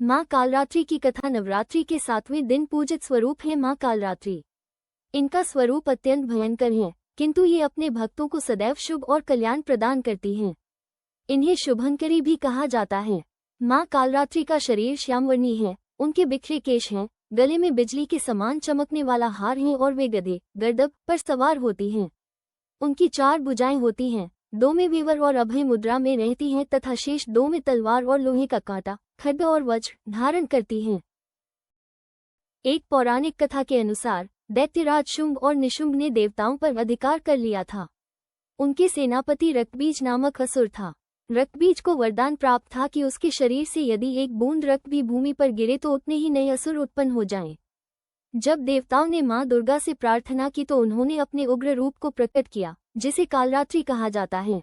माँ कालरात्रि की कथा नवरात्रि के 7वें दिन पूजित स्वरूप है माँ कालरात्रि। इनका स्वरूप अत्यंत भयंकर है, किंतु ये अपने भक्तों को सदैव शुभ और कल्याण प्रदान करती हैं। इन्हें शुभंकरी भी कहा जाता है। माँ कालरात्रि का शरीर श्यामवर्णी है, उनके बिखरे केश हैं, गले में बिजली के समान चमकने वाला हार है और वे गधे गर्दभ पर सवार होती हैं। उनकी 4 भुजाएं होती हैं, 2 में विवर और अभय मुद्रा में रहती हैं तथा शेष 2 में तलवार और लोहे का कांटा, खड्ग और वज्र धारण करती हैं। एक पौराणिक कथा के अनुसार दैत्यराज शुंभ और निशुंभ ने देवताओं पर अधिकार कर लिया था। उनके सेनापति रक्तबीज नामक असुर था। रक्तबीज को वरदान प्राप्त था कि उसके शरीर से यदि एक बूंद रक्त भी भूमि पर गिरे तो उतने ही नए असुर उत्पन्न हो जाएं। जब देवताओं ने मां दुर्गा से प्रार्थना की तो उन्होंने अपने उग्र रूप को प्रकट किया, जिसे कालरात्रि कहा जाता है।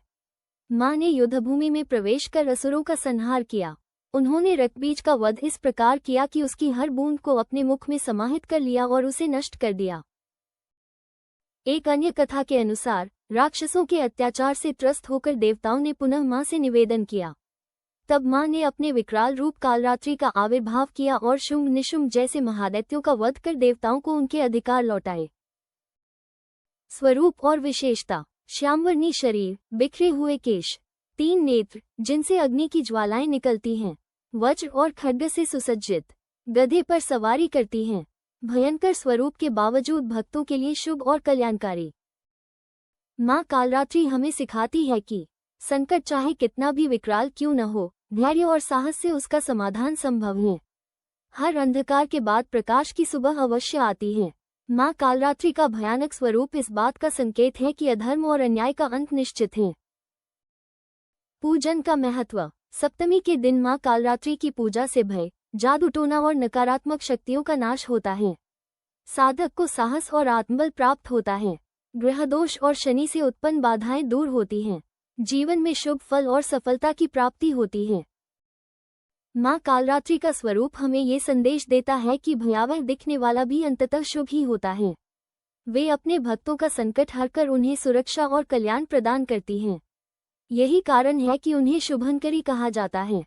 मां ने युद्धभूमि में प्रवेश कर असुरों का संहार किया। उन्होंने रक्तबीज का वध इस प्रकार किया कि उसकी हर बूंद को अपने मुख में समाहित कर लिया और उसे नष्ट कर दिया। एक अन्य कथा के अनुसार राक्षसों के अत्याचार से त्रस्त होकर देवताओं ने पुनः मां से निवेदन किया। तब मां ने अपने विकराल रूप कालरात्रि का आविर्भाव किया और शुंभ निशुंभ जैसे महादैत्यों का वध कर देवताओं को उनके अधिकार लौटाए। स्वरूप और विशेषता: श्यामवर्णी शरीर, बिखरे हुए केश, 3 नेत्र जिनसे अग्नि की ज्वालाएं निकलती हैं, वज्र और खड्ग से सुसज्जित, गधे पर सवारी करती हैं। भयंकर स्वरूप के बावजूद भक्तों के लिए शुभ और कल्याणकारी। माँ कालरात्रि हमें सिखाती है कि संकट चाहे कितना भी विकराल क्यों न हो, धैर्य और साहस से उसका समाधान संभव है। हर अंधकार के बाद प्रकाश की सुबह अवश्य आती है। माँ कालरात्रि का भयानक स्वरूप इस बात का संकेत है कि अधर्म और अन्याय का अंत निश्चित है। पूजन का महत्व: सप्तमी के दिन माँ कालरात्रि की पूजा से भय, जादू टोना और नकारात्मक शक्तियों का नाश होता है। साधक को साहस और आत्मबल प्राप्त होता है। ग्रह दोष और शनि से उत्पन्न बाधाएं दूर होती हैं। जीवन में शुभ फल और सफलता की प्राप्ति होती है। माँ कालरात्रि का स्वरूप हमें ये संदेश देता है कि भयावह दिखने वाला भी अंततः शुभ ही होता है। वे अपने भक्तों का संकट हरकर उन्हें सुरक्षा और कल्याण प्रदान करती हैं। यही कारण है कि उन्हें शुभंकरी कहा जाता है।